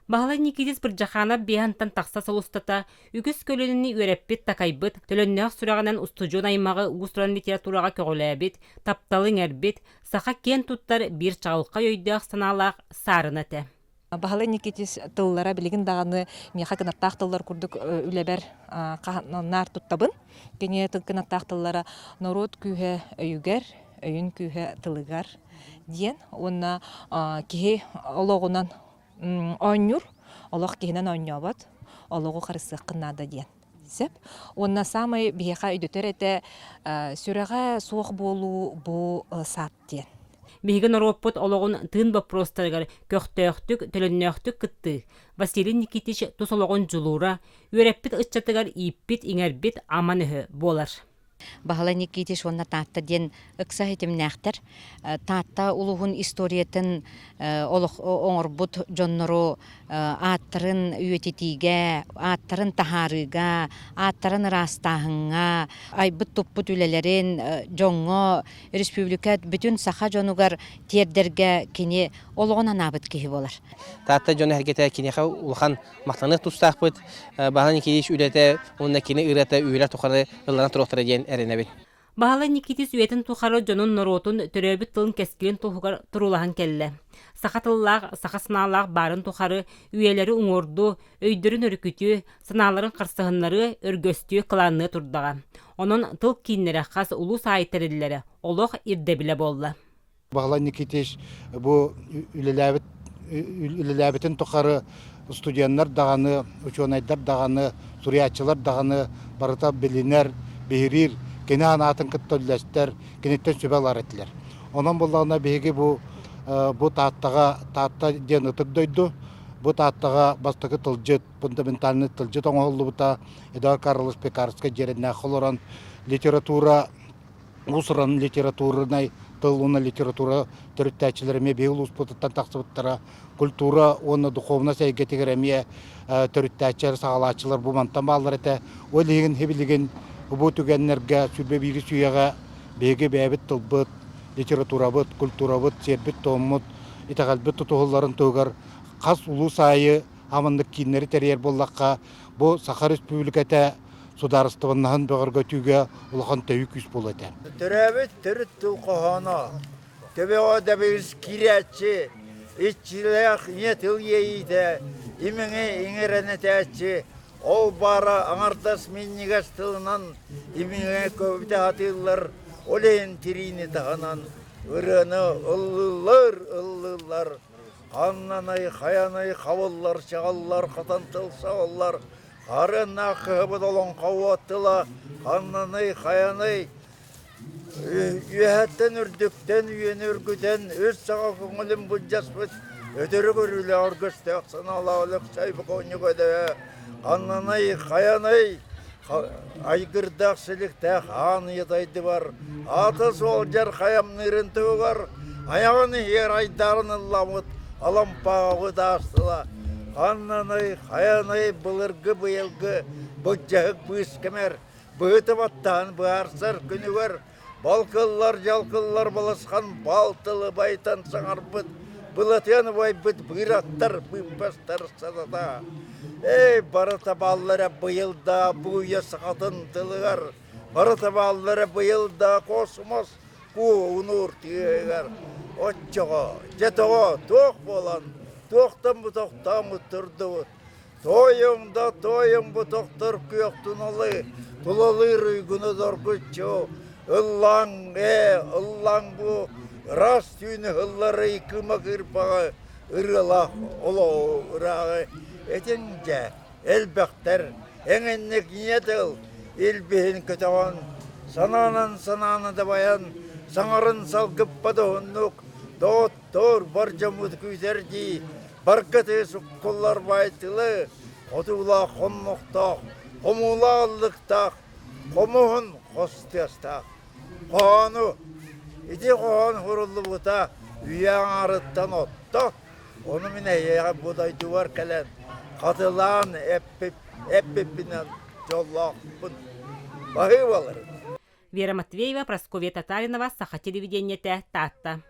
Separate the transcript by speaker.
Speaker 1: Бағалай Никитис Біржахана бейхантан тақса солыстата, үкіс көлінні өреппет такайбыт, төлөннәқ сұрағанан устужон аймағы ұғыстыран литератураға көгіләбет, тапталың әрбет, сақа кен туттар бір чағылқа өйдіғ саналақ сарынаты.
Speaker 2: Бағалай Никитис тыллара білігін дағаны меха кынаттақ тыллар күрдік үләбәр нар туттабын. Кене кынаттақ тыллара народ күйе өйігер, өйін күйе тылығар дейін. Онна кеге олығынан ойнюр, олық кегенен ойнябат, олығы қарысы қыннады дейін. Онна самай бейеқа өйдетер әті сүрәға соқ болу бұл сат дейін.
Speaker 1: Бейген ороппот олығын тын бапростарығар көқтөқтік, төлөннөқтік кытты. Василий Никитич тус олығын жылура, өреппет ұтчатығар иппет, иңербет аман үхі болар.
Speaker 3: Бағала Никитиш онна таатта ден ықса хетімнәқтір. Таатта улуғын историятын оңырбұт жонныру аттырын үйететіге, аттырын тахарыға, аттырын растағыңа, айбыт тұппыт үлелерін жоңғы республикат бүтін саха жонугар тердерге кене олығын анабыт кейі болар.
Speaker 4: Таатта жоны әргеті кенеға улхан мақтанық тұстақ бұд. Бағала Никитиш үлеті, онына кене ұраты үйелер тұқары ұллана тұрықтыры ден әрінәбін.
Speaker 1: Бағала Никитис үйетін тұқары жонын нұротын төрөбіт тылын кәскілін тұғығар тұрулаған кәлі. Сақатыллақ, сақасыналақ барын тұқары үйелері ұңырду, өйдірін өркүті, сыналарын қарсығынлары өргөстіі қыланны тұрдаға. Оның тыл кейінлері қас ұлу сайттарылары олық ирдебілі болды.
Speaker 5: Бағала Никитис бұл үлеләбітін тұқары студиянлар дағаны, ученайдар дағаны, суриятчылар дағаны, барыта білінер, бейрир, кене анатын кіттөлләстер, кенеттен сөбәлар әтілер. Онан болағына бейге бұл тааттаға ден ұтық дөйді, бұл тааттаға бастығы тылжыт, фундаментальны тылжыт оңғылы бұта, Эдуард Карлос Пекарска жеріне қолыран литература, ұсыран литературынай, тылуына литература түріттәчілеріме бейіл ұспытыттан тақсыбыттара, культура, оны духовна сәйгетігіреме түріттәчілер, сағалачылар бұмантан бағылар әті, ойлеген, хебілеген, бұл түгенлерге сүрбе бейгі сүйеға бейгі бәбіт тылбыт, литература бұт, культура бұт, сербіт томыт, итағалбіт тұтығыларын төгір, қас ұлу сайы амандық кейінлері тәрер боллаққа, бұл Саха Республиката сударыстығыннағын бұғырға түйге ұлған тәуі күс бол әті.
Speaker 6: Түрәбіт түріт тұл қоғана, төбе одабығыз кирәтші, итчіләқ не тыл ейді, имеңе еңерәне тәтші, ол бара аңартас меннегас тылынан, имеңе көбіті атылар, олейін тирейні тағанан, ұрыны ұлылар, қаннанай, қаянай, қавыллар, шағаллар, қатан тыл сағаллар, Арына қыбыд олон қауаттыла, қаннанай, қаянай, үйәттен үрдіктен, үйен үргіден, өз саға көңілім бұл жаспыд, өтірі көрілі аргысты ақсаналалық сайбы қойны көді. Қаннанай, қаянай, айгырдақ сіліктәқ ан едайды бар, аты сол жар қаямнырын түгі бар, аяғыны ер айдарының ламыд, алампағы дастыла. Қаннанай, қаянай, бұлырғы бұйылғы, бұджағық бұйыс кәмер, бұйытып аттан бұарсар күні бар, балқылар, жалқылар баласқан балтылы байтан саңар бұд, бұлатяны бай бұд бұйраттар, бұйпастар садата. Барыта баллары бұйылда бұйы сақатын тылығар, барыта баллары бұйылда қосымыз, қу ұныр түйегер, отчығы, жетіғы, тоқ болан, тоқтан бұ тоқтан бұ тұрды бұд. Тойыңда тойың бұ тоқтыр күйек тұналы, тұлалы рүйгіні дұргүтчі. Ұллаң бұ рас түйіні ұллары икіма кірпаға ұрылақ ұлы ұрағы. Әтенде әлбәқтер әңіннік ниетіл елбейін көтіған. Сананы да баян, саңарын салғып бады ұнық. Доттор бар жамуд күзерді, барқыты сұққылар байтылы, қотула қонмықтақ, қомула аллықтақ, қомуғын қостестақ. Қоғаны, иде қоған құрылы бұта, үйен арыттан отта, оны мен әйеға бұдайды бар кәлен, қатылан әппеппінен жоллақпын. Бағы балырын.
Speaker 1: Вера Матвеева, Прасковья Татаринова, Саха телевидениеті, Татта.